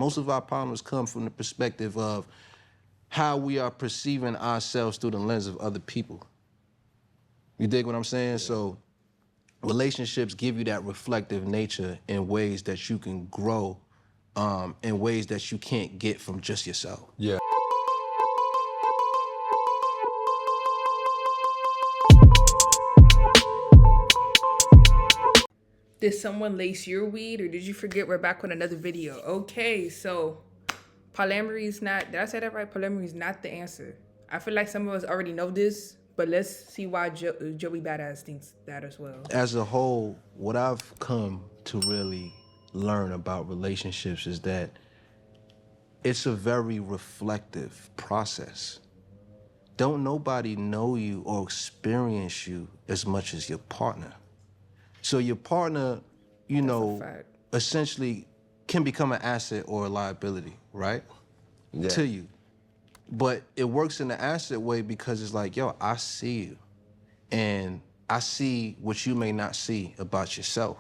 Most of our problems come from the perspective of how we are perceiving ourselves through the lens of other people. You dig what I'm saying? Yeah. So relationships give you that reflective nature in ways that you can grow, in ways that you can't get from just yourself. Yeah. Did someone lace your weed, or did you forget we're back with another video? Okay, so polyamory is not, did I say that right? Polyamory is not the answer. I feel like some of us already know this, but let's see why Joey Badass thinks that as well. As a whole, what I've come to really learn about relationships is that it's a very reflective process. Don't nobody know you or experience you as much as your partner. So your partner, you know, essentially can become an asset or a liability, right? Yeah. To you. But it works in the asset way because it's like, yo, I see you. And I see what you may not see about yourself.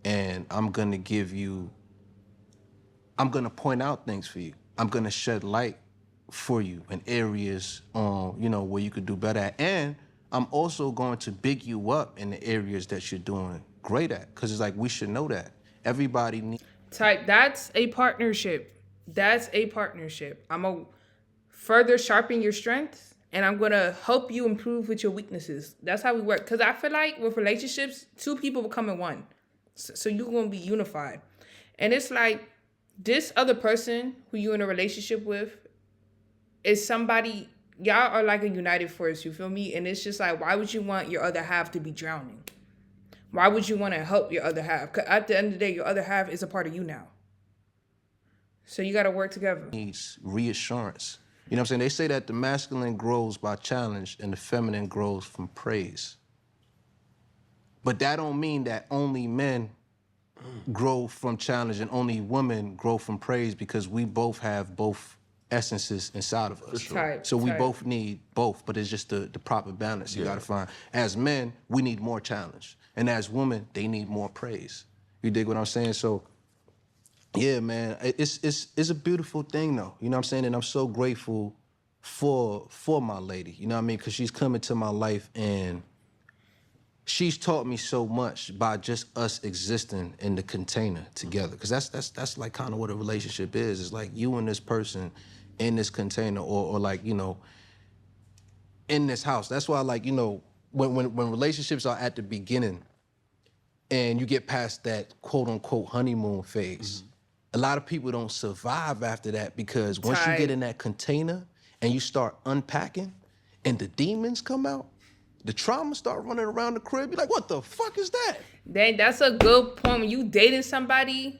And I'm gonna point out things for you. I'm gonna shed light for you in areas, you know, where you could do better at. And I'm also going to big you up in the areas that you're doing great at. Cause it's like, we should know that. Everybody needs. That's a partnership. That's a partnership. I'm gonna further sharpen your strengths, and I'm gonna help you improve with your weaknesses. That's how we work. Cause I feel like with relationships, two people becoming one. So you're gonna be unified. And it's like, this other person who you're in a relationship with is somebody, y'all are like a united force, you feel me? And it's just like, why would you want your other half to be drowning? Why would you want to help your other half? Because at the end of the day, your other half is a part of you now. So you got to work together. Needs reassurance. You know what I'm saying? They say that the masculine grows by challenge and the feminine grows from praise. But that don't mean that only men grow from challenge and only women grow from praise, because we both have both essences inside of us. Sure. So we both need both, but it's just the proper balance you gotta find. As men, we need more challenge. And as women, they need more praise. You dig what I'm saying? So yeah, man, it's a beautiful thing though. You know what I'm saying? And I'm so grateful for my lady, you know what I mean? Because she's come into my life and she's taught me so much by just us existing in the container together. Because that's like kind of what a relationship is. It's like you and this person in this container, or like, you know, in this house. That's why, like, you know, when relationships are at the beginning and you get past that quote unquote honeymoon phase, a lot of people don't survive after that, because once you get in that container and you start unpacking and the demons come out, the trauma start running around the crib. You're like, what the fuck is that? That's a good point. When you dating somebody,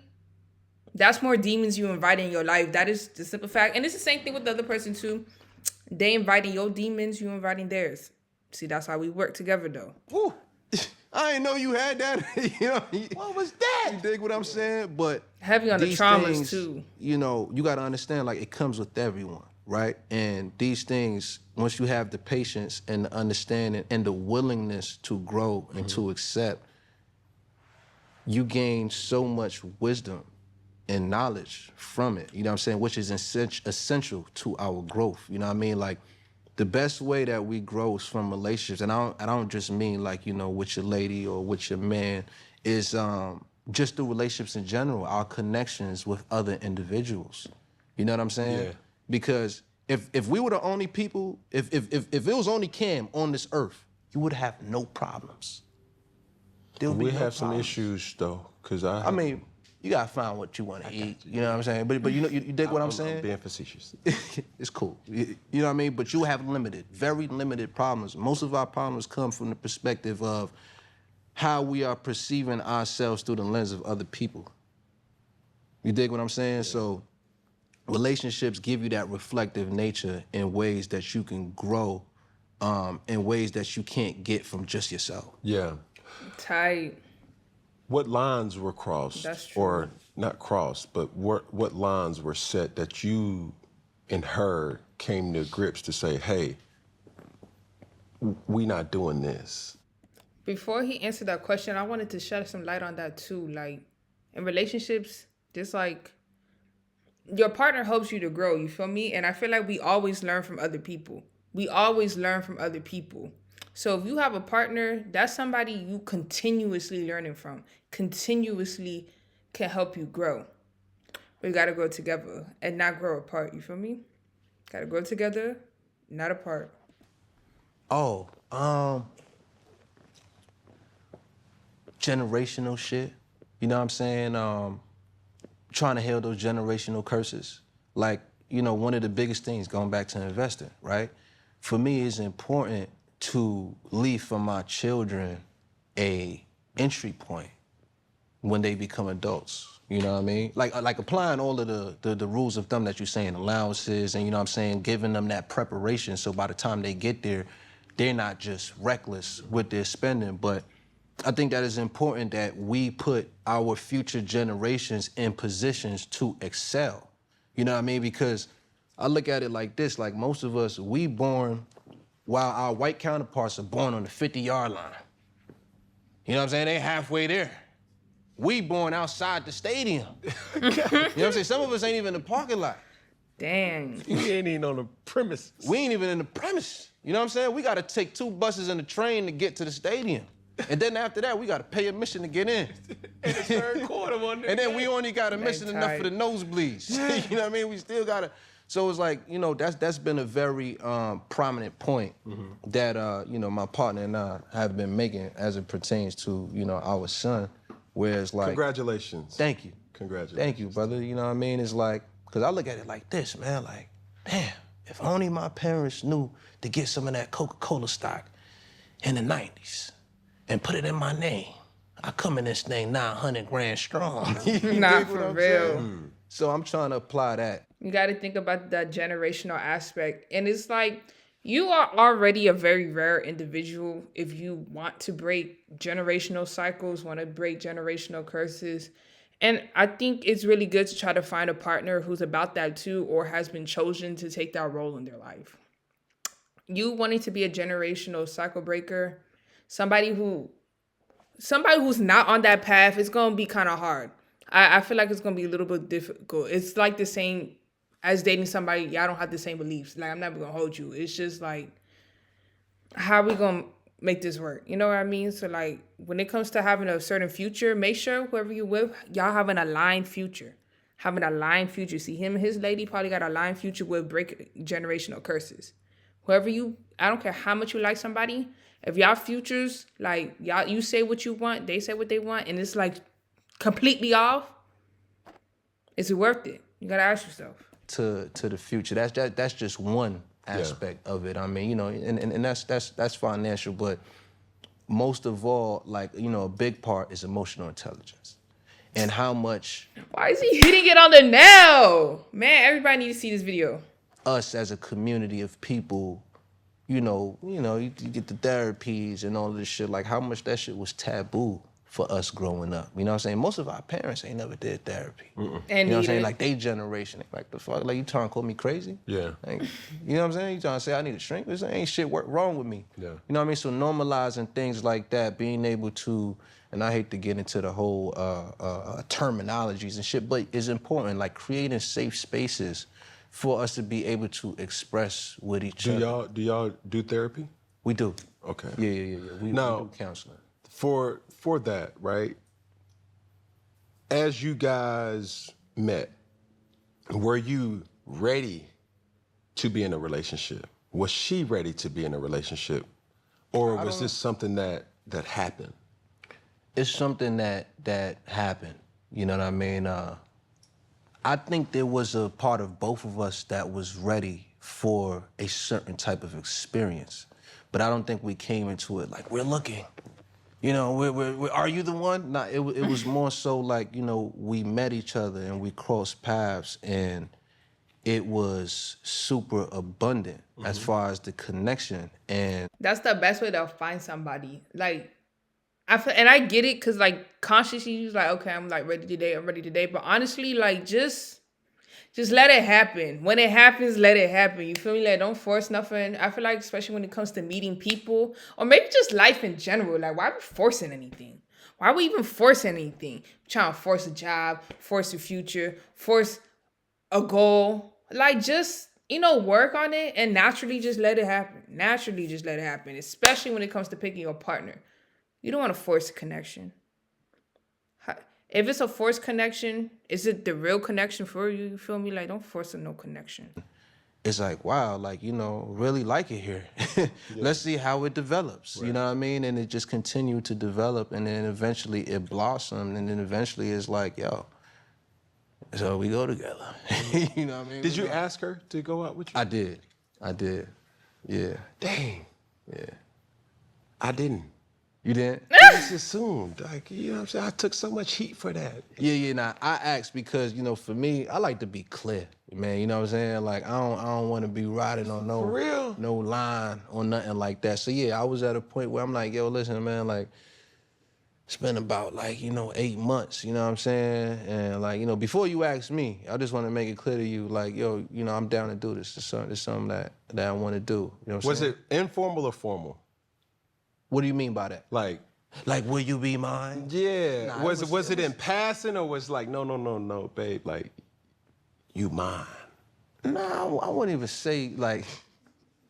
that's more demons you invite in your life. That is the simple fact. And it's the same thing with the other person too. They inviting your demons, you inviting theirs. See, that's how we work together though. Ooh, I didn't know you had that. You know, what was that? You dig what I'm saying? But heavy on the traumas things, too. You know, you gotta understand, like, it comes with everyone, right? And these things, once you have the patience and the understanding and the willingness to grow and to accept, you gain so much wisdom and knowledge from it, you know what I'm saying? Which is essential to our growth, you know what I mean? Like, the best way that we grow is from relationships, and I don't just mean like, you know, with your lady or with your man, is just the relationships in general, our connections with other individuals. You know what I'm saying? Yeah. Because if we were the only people, if it was only Cam on this earth, you would have no problems. We have some issues though, because I mean, you gotta find what you want to eat. You know what I'm saying? But you know, you dig what I'm saying? I'm being facetious. It's cool. You know what I mean? But you have very limited problems. Most of our problems come from the perspective of how we are perceiving ourselves through the lens of other people. You dig what I'm saying? Yeah. So relationships give you that reflective nature in ways that you can grow, in ways that you can't get from just yourself. Yeah. Tight. What lines were crossed? That's true. Or not crossed, but what lines were set that you and her came to grips to say, hey, we not doing this? Before he answered that question, I wanted to shed some light on that too. Like, in relationships, just like, your partner helps you to grow, you feel me? And I feel like we always learn from other people. We always learn from other people. So if you have a partner, that's somebody you continuously learning from, continuously can help you grow. We gotta grow together and not grow apart, you feel me? Gotta grow together, not apart. Oh, generational shit. You know what I'm saying? Trying to heal those generational curses. Like, you know, one of the biggest things, going back to investing, right? For me, it's important to leave for my children a entry point when they become adults. You know what I mean? Like applying all of the rules of thumb that you're saying, allowances, and you know what I'm saying, giving them that preparation so by the time they get there, they're not just reckless with their spending. But I think that it's important that we put our future generations in positions to excel. You know what I mean? Because I look at it like this, like most of us, we born while our white counterparts are born on the 50-yard line. You know what I'm saying? They halfway there. We born outside the stadium. You know what I'm saying? Some of us ain't even in the parking lot. Dang. We ain't even on the premises. We ain't even in the premise. You know what I'm saying? We gotta take 2 buses and a train to get to the stadium. And then after that, we gotta pay admission to get in. In the third quarter one day. And then we only got admission enough for the nosebleeds. You know what I mean? We still gotta. So it's like, you know, that's been a very prominent point that you know, my partner and I have been making as it pertains to, you know, our son. Whereas like, Congratulations. Thank you. Congratulations. Thank you, brother. You know what I mean? It's like, cause I look at it like this, man. Like, damn, if only my parents knew to get some of that Coca-Cola stock in the 90s and put it in my name, I come in this thing 900 grand strong. You Nah, dig what for I'm real. saying? So I'm trying to apply that. You got to think about that generational aspect. And it's like, you are already a very rare individual if you want to break generational cycles, want to break generational curses. And I think it's really good to try to find a partner who's about that too, or has been chosen to take that role in their life. You wanting to be a generational cycle breaker, somebody who's not on that path, it's going to be kind of hard. I feel like it's going to be a little bit difficult. It's like the same as dating somebody, y'all don't have the same beliefs. Like, I'm never going to hold you. It's just like, how are we going to make this work? You know what I mean? So, like, when it comes to having a certain future, make sure whoever you with, y'all have an aligned future. Having an aligned future. See, him and his lady probably got an aligned future with break generational curses. Whoever you, I don't care how much you like somebody, if y'all futures, like, y'all, you say what you want, they say what they want, and it's, like, completely off, is it worth it? You got to ask yourself. To the future. That's just one aspect of it. I mean, you know, and that's financial, but most of all, like, you know, a big part is emotional intelligence. And how much Why is he hitting it on the nail? Man, everybody needs to see this video. us as a community of people, you get the therapies and all of this shit, like how much that shit was taboo for us growing up. You know what I'm saying? Most of our parents ain't never did therapy. And you know what I'm neither. saying? Like, they generation, like, the fuck? Like, you trying to call me crazy? Yeah. Like, you know what I'm saying? You trying to say I need a shrink? This ain't shit wrong with me. Yeah. You know what I mean? So normalizing things like that, being able to, and I hate to get into the whole terminologies and shit, but it's important, like creating safe spaces for us to be able to express with each other. Do y'all do therapy? We do. Okay. Yeah. We do counseling. For that, right? As you guys met, were you ready to be in a relationship? Was she ready to be in a relationship? Or was this something that happened? It's something that happened. You know what I mean? I think there was a part of both of us that was ready for a certain type of experience. But I don't think we came into it like, we're looking. You know, we're are you the one? Nah, it was more so like, you know, we met each other and we crossed paths and it was super abundant as far as the connection. And That's the best way to find somebody. Like, I get it, because, like, consciously you're like, okay, I'm, like, ready to date. But honestly, like, just let it happen. When it happens, let it happen. You feel me? Like, don't force nothing. I feel like, especially when it comes to meeting people, or maybe just life in general, like, why are we forcing anything? Why are we even forcing anything? Trying to force a job, force a future, force a goal. Like just, work on it and naturally just let it happen. Naturally just let it happen, especially when it comes to picking your partner. You don't want to force a connection. If it's a forced connection, is it the real connection for you? You feel me? Like, don't force a no connection. It's like, wow, like, really like it here. Let's see how it develops. You know what I mean? And it just continued to develop, and then eventually it blossomed, and then eventually it's like, yo, so we go together. You know what I mean? Did you ask her to go out with you? I did. Yeah. Dang. Yeah. I didn't. You didn't? I just assumed. Like, you know what I'm saying? I took so much heat for that. Yeah, nah. I asked because, for me, I like to be clear, man. You know what I'm saying? Like, I don't want to be riding on For real? no line or nothing like that. So yeah, I was at a point where I'm like, yo, listen, man, like, it's been about 8 months, you know what I'm saying? And like, before you ask me, I just want to make it clear to you, like, yo, I'm down to do this. It's something that I want to do. You know what I'm Was saying? it informal or formal? What do you mean by that? Like, will you be mine? yeah. Nah, was it in passing, or was like, no, babe, like, you mine? Nah, I wouldn't even say like.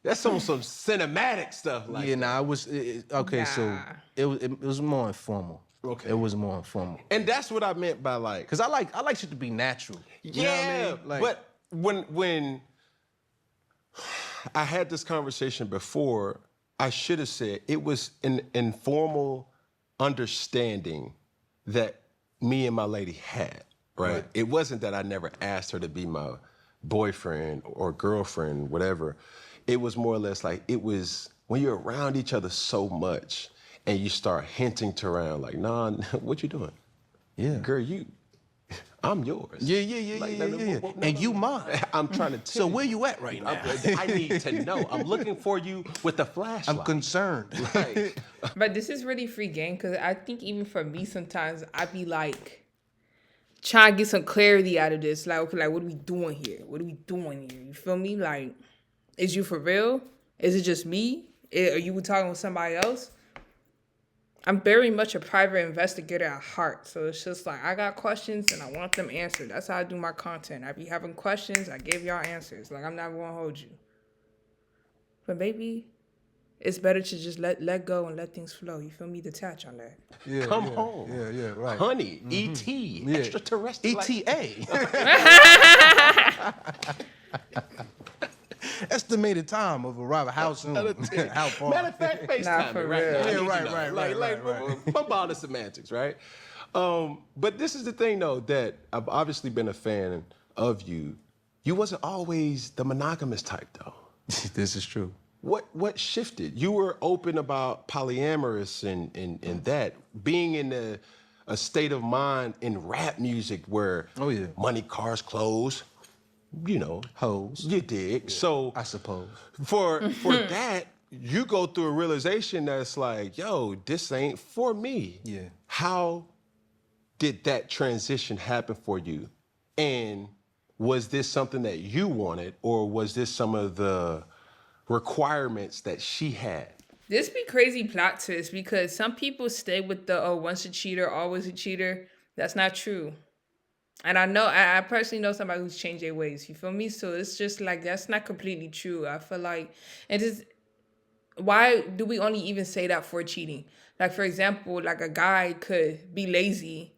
That's some cinematic stuff. Like, Yeah, nah, it was okay. So Nah. it was more informal. Okay. It was more informal. and that's what I meant by like, Cause I like shit to be natural. You know what I mean? Like, but when I had this conversation before, I should have said it was an informal understanding that me and my lady had, right? It wasn't that I never asked her to be my boyfriend or girlfriend, whatever. It was more or less like, it was when you're around each other so much and you start hinting to around like, nah, what you doing? yeah. Girl, I'm yours. Yeah. And you mine. I'm trying to tell So you. where you at right now? I need to know. I'm looking for you with the flashlight. I'm concerned. Like, But this is really free game because I think even for me sometimes I be like trying to get some clarity out of this. Like, okay, like what are we doing here? What are we doing here? You feel me? Like, is you for real? Is it just me? Are you talking with somebody else? I'm very much a private investigator at heart. So it's just like I got questions and I want them answered. That's how I do my content. I be having questions, I give y'all answers. Like I'm not gonna hold you. But maybe it's better to just let go and let things flow. You feel me? Detach on that. Yeah, come home. Yeah, right. Honey, E.T., extraterrestrial. ETA. Estimated time of arrival. How soon? How far? Matter of fact, FaceTime Nah, for right real. now. I Yeah, need to right, know. right. Bump all the semantics, right? But this is the thing, though, that I've obviously been a fan of you. You wasn't always the monogamous type, though. This is true. What shifted? You were open about polyamorous and that being in a state of mind in rap music where Oh, yeah. money, cars, clothes, Hoes. you dig. So I suppose. for that, you go through a realization that's like, yo, this ain't for me. Yeah. How did that transition happen for you? And was this something that you wanted, or was this some of the requirements that she had? This be crazy plot twist because some people stay with the once a cheater, always a cheater. That's not true. And I know I personally know somebody who's changed their ways. You feel me? So it's just like that's not completely true. I feel like it is. Why do we only even say that for cheating? Like for example, like a guy could be lazy,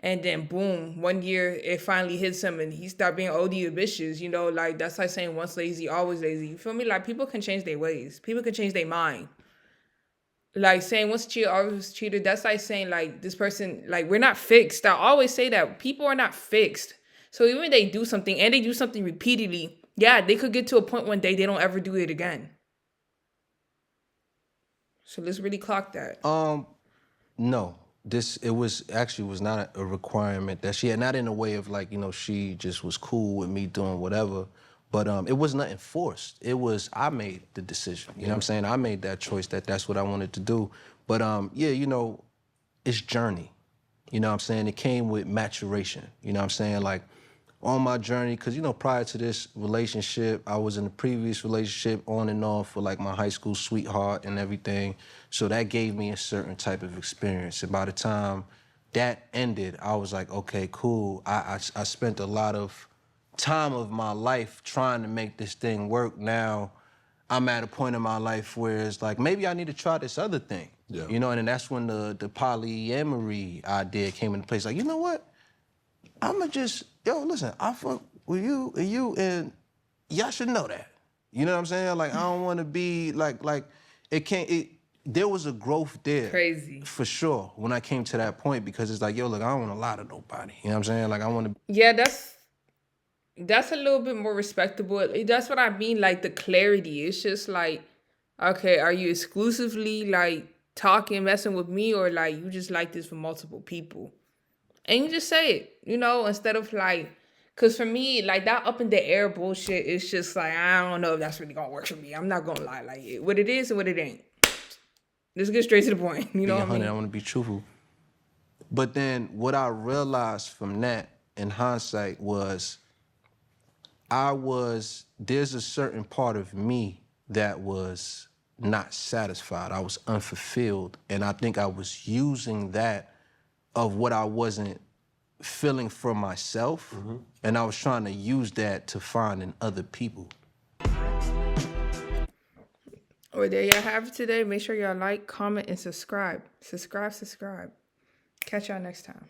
and then boom, one year it finally hits him, and he start being OD ambitious. Like that's like saying once lazy, always lazy. You feel me? Like people can change their ways. People can change their mind. Like saying once a cheater, always a cheater, that's like saying like this person, like we're not fixed. I always say that people are not fixed. So even if they do something and they do something repeatedly, yeah, they could get to a point one day they don't ever do it again. So let's really clock that. No. It was not a requirement that she had, not in a way of like, she just was cool with me doing whatever. But it was nothing forced. It was, I made the decision. You know what I'm saying? I made that choice that's what I wanted to do. But yeah, it's journey. You know what I'm saying? It came with maturation. You know what I'm saying? Like on my journey, because, prior to this relationship, I was in a previous relationship on and off with like my high school sweetheart and everything. So that gave me a certain type of experience. And by the time that ended, I was like, okay, cool. I spent a lot of time of my life trying to make this thing work. Now I'm at a point in my life where it's like, maybe I need to try this other thing. Yeah. You know, and then that's when the polyamory idea came into place. Like, you know what? I'ma just, listen, I fuck with you, and y'all should know that. You know what I'm saying? Like, I don't wanna be like there was a growth there. Crazy. For sure, when I came to that point, because it's like, look, I don't wanna lie to nobody. You know what I'm saying? Like, I wanna. Yeah, that's a little bit more respectable. That's what I mean, like the clarity. It's just like, okay, are you exclusively like talking, messing with me, or like you just like this for multiple people? And you just say it, instead of like, cause for me, like that up in the air bullshit, it's just like, I don't know if that's really gonna work for me. I'm not gonna lie, like what it is and what it ain't. Let's get straight to the point. You know what I mean? I want to be truthful. But then what I realized from that in hindsight was there's a certain part of me that was not satisfied. I was unfulfilled. And I think I was using that of what I wasn't feeling for myself. And I was trying to use that to find in other people. Well, there y'all have it today. Make sure y'all like, comment, and subscribe. Subscribe. Catch y'all next time.